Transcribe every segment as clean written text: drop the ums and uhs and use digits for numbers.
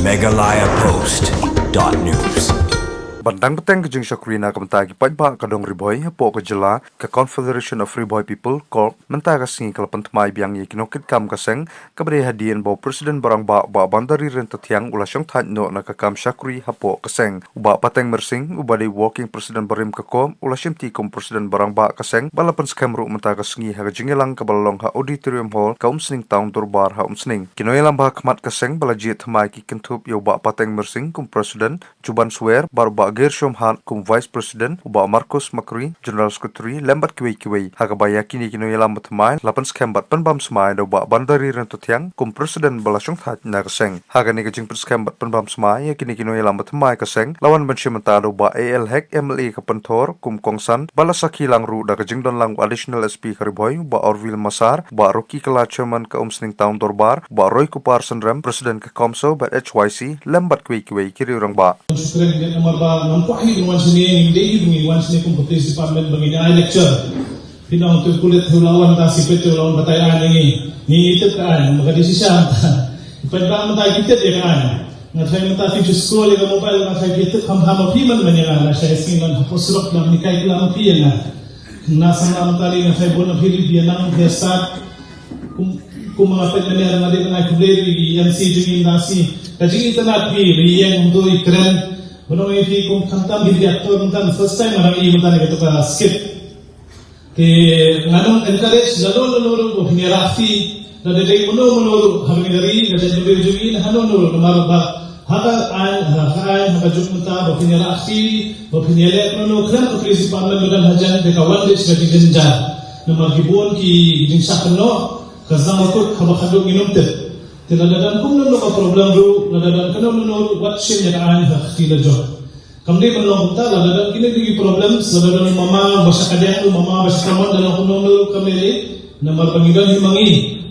megalayapost.news. Bandang peteng kejeng Syakrina ke mentagi pajba kadong riboy po ke jela ke Confederation of Riboy People Corp mentaka singi kelapan temai biang ye kinokit kam kaseng kabere hadian bawa presiden barang ba bandari rentet yang ulah syong no na ke kam Syakri hapo kaseng uba pateng mersing uba di walking presiden barim ke kom ulah syemti kom presiden barang ba kaseng balapan skamru mentaka singi ha jengelang ke balong ha auditorium hall kaum sning taun turbar ha sning kinoyelam ba kemat kaseng balajit temai ki kentup yo ba pateng mersing kom presiden Juban Swear baru ba Gershom Han kum Vice President uba Marcus Macri General Secretary lembat kiwei hagabaya kini yelam betmai lapan skembat penbam semai do ba bandari rentutiang kum Presiden balasong that na kaseng hagani kejing skembat penbam semai kini yelam betmai kaseng lawan bensyementa do ba AL Hek MLE kepentor kum Kongsan balasaki langru da kejing don lang additional SP kariboy ba Orville Masar ba Rocky Kala Chairman ke sning town Dorbar ba Roy Kupar Sendram Presiden ke Komso ba HYC lembat kiwei kiri orang ba nampahi iwan sini hindi iwan sini kung police department bangina lecture pinang tu kulit hulawan ta sipet hulawan batayan ini ni itu kan maka disisa pada mata kita dia kan ngasai mata fi school ya mobile ngasai kita ham piman manyala saya singan hapusrok lam nikai lam piyana nasang tali ngasai bona phili dia nang biasa kum mga pagkanya nga din na kubleri yan si jingin nasi kajing itanat pi riyang do ikren Bono ini kung kantam hindi aktor kantam first time marang iyo tani kato ka skip ke nganong encourage lalo ko hinirafi na dadai mono habang dari na dadai jugin hanon numaro ba haka haka jugmunta bo hinirafi bo hinile mono kran ko police department medan hajan de kawan des gadi genja na magibon ki din sakno kazama ko habakado minumte Tinadadan kung nung ka problem ro, nadadan ka nung what siya niya kaan tila jo. Kamdi manlong ta, nadadan kinigigi problems, nadadan mama basa kadyan, mama basa kaman, dalang kung nung kamili, na marpangidan himangi,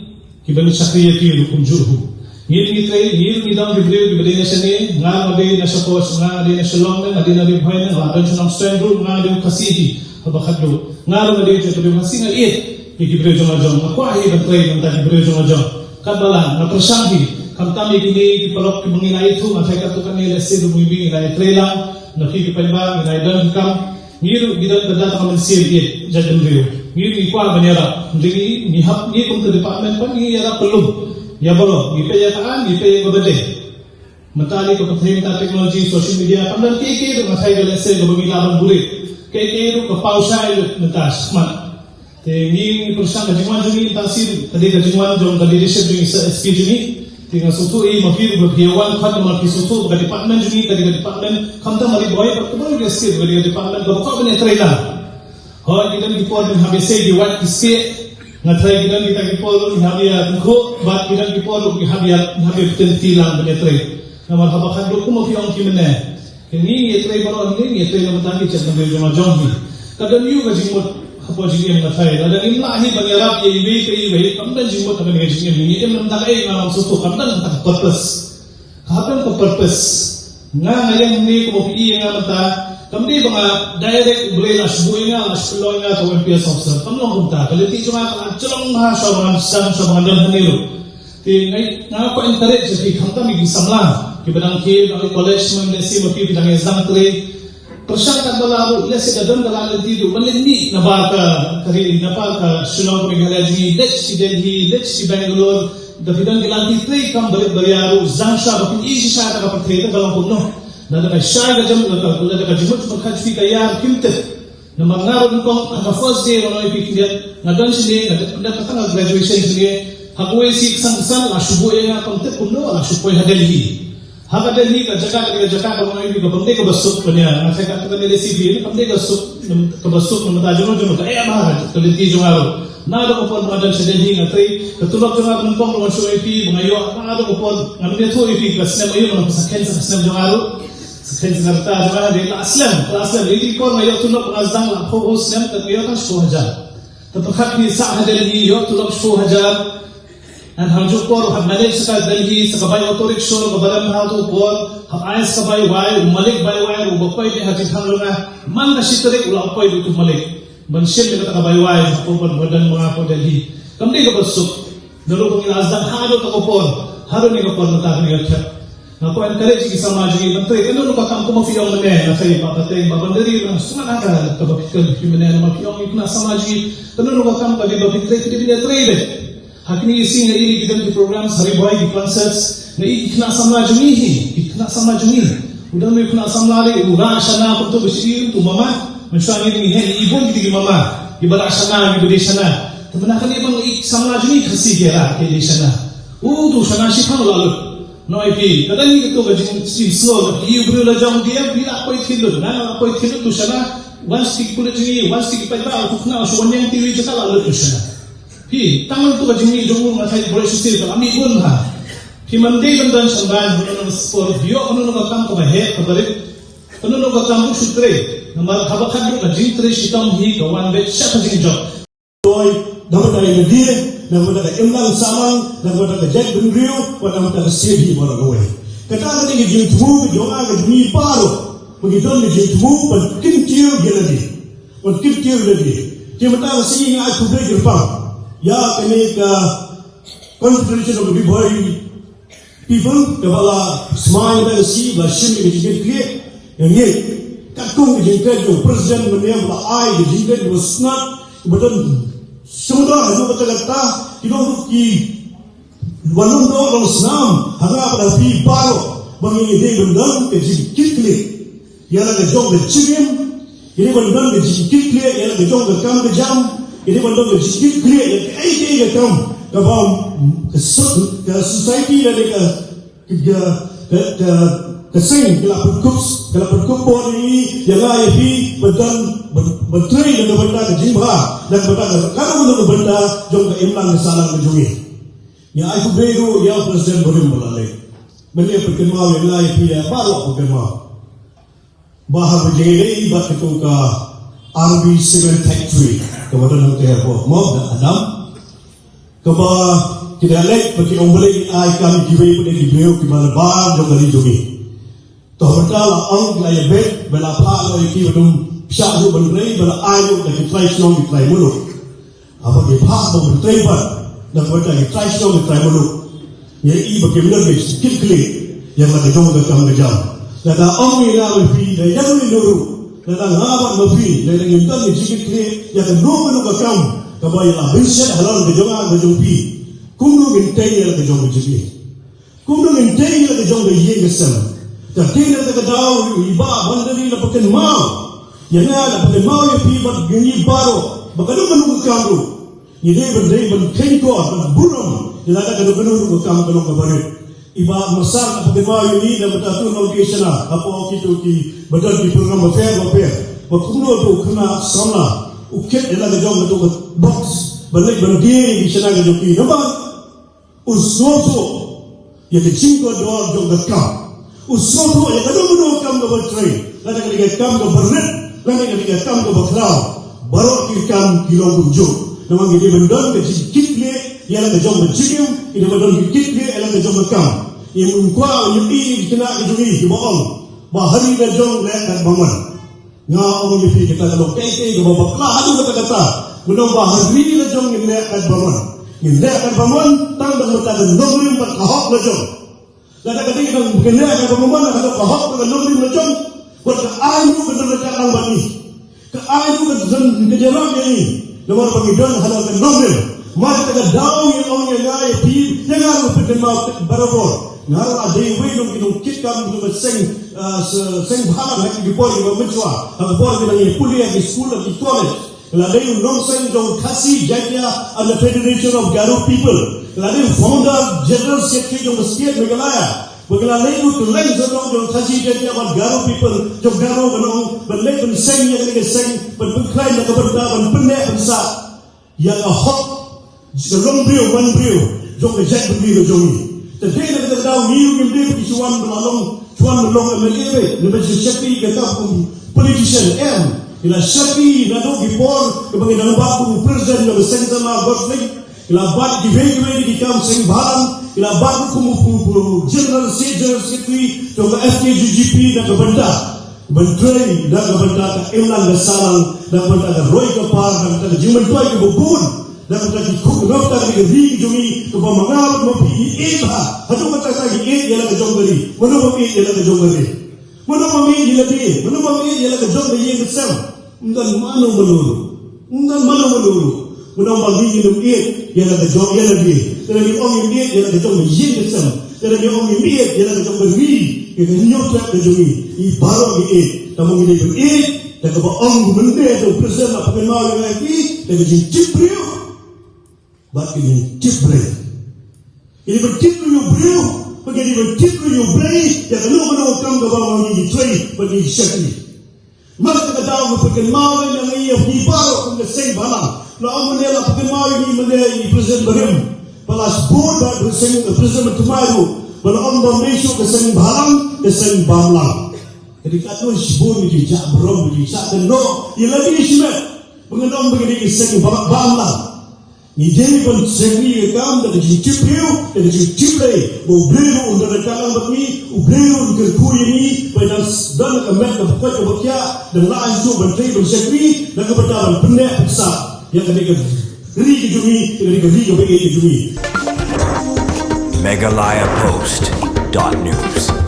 kibanit sa kriyatiyo kung jurho. Ngil midang bibliyo, gibali na siya ni, nga mabay na siya pos, nga di na siya long na, di na ribhay na, ladan siya ng strand ro, nga di yung kasihi, habakado. Nga di siya, tabi kasi nga it, ikibriyo jo nga jo, makwahi bantay ng ta, ikibriyo jo nga jo. Kadala na persanghi kamtami kini dipalok mengina itu masai katukan ni lesi dumibing ina trailer na kikipaiba ina dan kam ngiru gidan kada ta mensil ye jadem rio ngiru ikwa banyara jadi ni hap ni kum department pan ni yara pelum ya bolo ipe ya taan ipe ya gobede mentali ko ta teknologi social media pandan kiki do masai lesi do bingila ban buri kiki do ka pausai netas man Tengi perusahaan kajian juni tasir tadi kajian jom tadi riset juni SP juni tinggal suatu mafir berhiawan kan mafir suatu ke department juni tadi ke department kamta mari boy berkebun ke SP ke department berkau benar trailer hal kita di port habis di wat iske ngatrai kita di port habia ko bat kita di port habia tentilang benar trailer nama habakan doku mafir orang kimene ini ye trailer baru ini ye trailer bertani cat nabi jom jom kadang you kajian Hapo jingin na tayo. Ada imlahi banyarap ya iwi ke iwi. Kamdan jingmo taman nga jingin. Ini em nang takay nga susu. Kamdan tak purpose. Kahapan ko purpose. Nga ngayon ni kumapi nga mata. Kamdi mga direct ubray lasbuy nga lasbuloy nga to MPS officer. Kamlong kumta. Kaliti siya nga kalong nga sa mga san sa mga dalhaniro. Ngay nga ko encourage sa kamta may gisamlang. Kibadang kid ang college man nesi mapi bidang exam tray. Persyarat balaro ila sedadon dalalan tidu malindi na baka kari na baka sunong megalaji let's si Delhi let's si Bangalore dapidan gilanti tray kam balik baryaro zangsha bakin isi sa ta kapatay dalang puno na ka siya ga jam na ka jimot magkajfi kaya kimte na mangaro ko na first day ono ipikiyat na dan sini na katang graduation sini hakuwe si sang asubo ya kamte puno asupoy ha Delhi Haka Delhi ka jaka ka mga ibig kapag ka basok pa niya. Nasa ka nila civil, kapag ka basok ng matajo mo, kaya mahal, kaliti yung araw. Nado ko po ang mga sa Delhi nga tay, katulog yung araw ng pong mga show IP, mga iyo, nado ko po, nga mga ito IP, kasnem ayo, mga pasakyan sa kasnem yung araw. Sakyan sa narta, sa mga dito, aslam, hindi ko nga iyo, tulog ang azdang, ako snem, at iyo kang show hajar. Tapos ni sa Delhi, iyo, tulog show hajar. And hanjuk por hab manage sa Delhi sa kabay auto rickshaw kabaran na to por hab ayas kabay wai malik bay wai ubapay ni hajit hanglo na man na sitarik ula apay dito malik bansin ni kabay wai po badan mga po Delhi kamdi ka basuk dalo ko inazdan hado ka por hado ni ka por na ta ni ka Ako encourage sama jadi menteri kan lu bakam ko mafiong mene na kay papatay babandari lang suma naka tabakikal kimene na mafiong ikna sama jadi kan lu bakam ka di babitray kidi di trade hakni isi nga ili gidan di programs hari boy di concerts na ikna sama juni udah mo ikna sama lari ura sana ko to bisi to mama masyani ni he ibon gidi mama ibala sana gidi sana tamana kan ibang sama juni kasi gera kay sana to sana shikhan lalu Noi pi, kadang ni kita bajing slow, iu beri lajang dia bila apa itu tu sana, one stick pula jengi, one stick pada aku kena suan yang tiwi jaka lalu tu sana. Pi, tangan tu bajing ni jomur macam boleh susah, kalau kami pun ha. Pi mandi bandan samban, bukan sport, dia anu nak kam kau bahaya, kabarik, anu nak kam tu sutre, nama kabakan tu bajing tre sitam hi kawan bet siapa bajing job. Noi, dapat dari dia. Nang pada imlang samang, nang pada Jack Ben Rio, pada pada sebi orang away. Kata kata ni jeng tumu, jeng aga jemi paro, begitu ni jeng tumu, pada kintir lagi. Cuma tak sih ingat aku beri jepang. Ya kini ke Confederation of the Boy People, kepala smile dah si, basim ni jeng clear, yang ni kakung jeng kerja, presiden menyam lah ai jeng kerja wasnat, betul. Semua itu kata-kata kita ki walung do orang Islam hanga pada pi baro bangi de bendang ke jikitli ya la ke jong de chigim ini bendang ke jikitli ya la ke jong de kam de jam ini bendang ke jikitli ya ke ai ke kam ke bam ke society la de ke sing ke la perkup body ya la ya pi bendang menteri dan benda ke jimha dan benda kalau benda jong ke imlang ke salah ke jungi ya aku beru ya presiden boleh melalui beliau perkemau yang lain pilih baru perkemau bahar berjaya ibat itu ke RB Cement Factory kepada nanti apa mau dan Adam kepada tidak lek bagi orang boleh ai kami diwe pada diwe ke mana bar jong kali jungi toh betul ang laya bet bela pa lagi bedum Syakhu berdiri pada ayat dari tradisional di try mulut. Apa dia faham berdiri pada dan pada tradisional di try mulut. Ia bagaimana dia sikit klik yang ada jom dalam kejam. Dan orang ini nak berfi dan yang ini nuru dan ngabat berfi dan yang itu ni sikit klik yang nuru kejam. Kebayanglah bensin halal kejam kejampi. Kuno mintai yang kejam kejampi. Kuno mintai yang kejam kejam kesem. Dan tidak terkadau ibadah bandari lepakan mau. Yang ada pada mau yang pibat gini baru, bagaimana menunggu kamu? Ini berdiri berkengkor, berburung. Tidak ada menunggu kamu kalau kabarit. Ibarat besar pada mau ini dan bertatu nanti sana. Apa kita ki berada di program affair. Berkumpul tu kena sama. Ukit adalah kejauh itu box balik berdiri di sana kejoki. Nampak? Usoto yang kecingkor doa jom dekam. Usoto yang kadang menunggu kamu bertrai. Lalu ketika kamu bernet. Lalu ketika kamu berkelau, baru kita kilong kunjung. Nampak ini bendang kecil ialah kejong bercium, ini bendang kecil ialah kejong berkam. Yang mengkuat yang ini kena kejungi, dibaong. Bahari kejong lekat bangun. Ngau ini kita kalau kete, kita berkelau itu kata-kata. Bendang bahari kejong yang lekat bangun. Yang lekat bangun, tanggung berkata nombrim berkahok kejong. Lalu ketika kita berkenaan bangun, ada kahok dengan nombrim kejong. Buat keayu keterletak lambat ini, keayu kejaran ini, nomor pengidon halal kenomel, mari kita daun yang orang yang lain pi, jangan lupa mau berabor, ngaruh ada yang belum kita kita seng bahan lagi di poli bermencua, poli lagi kuliah di sekolah di college, lalu non seng jauh kasih jadinya ada Federation of Garo People, lalu founder General Secretary of State Meghalaya. Bagaimana itu tu lain sebelum jom kasih jadi awal Garo people jom Garo benong berlek berseng yang lagi seng berklaim yang keberda berpenek bersa yang ahok sebelum beliau jom kejat beliau jom ini. Tapi kita tahu ni yang beliau cuan melong MLA lebih seperti kata politician ila Shafi lalu gipor kebangi dalam baku presiden yang berseng sama Godfrey ila bat di kam seng balang ila baru kumu general secretary to FKGGP dan kebenda dan kebenda ke imlan ke sarang dan kebenda ke roy ke par dan kebenda jiman tuai ke bubun dan kata kuk nota ke ri jumi ke pamangal mo pi iba hatu kata lagi ialah ke jonggari mana mo ialah ke jonggari mana mo ialah ke mana mo ialah ke jonggari yang besar dan mana menuru mana bagi minum ialah ke jonggari ialah dia dan orang yang ialah ke jonggari yang besar dan orang yang ialah ke jonggari ke nyota ke jonggari i baru tamu ini dan ke orang benda tu presiden apa kenal lagi dan ke cipriu But in Tibre, ini bertipu yang beliau, bagi bertipu yang beli, yang kalau kamu kamu ini trade bagi syakri. Maka kita tahu perkembangan yang ini dibawa ke seng balang. Lalu menela perkembangan ini menela presiden berim. Balas board presiden bertemaru, balang bermesu ke seng balang, ke seng balang. Jadi kata board ini jak berom, jadi tak no, ia lagi ismet mengenang begini ke seng balang. Ni jadi pun segni kam dari cipriu dari ciplay ubleru untuk dalam bagi ubleru ke kui ini pada dan kemet ke pokok ke bakia dan langsung bertemu bersegni dan kebetulan pendek besar yang ketika ri ke jumi ketika ri ke bagi jumi Megalayapost.news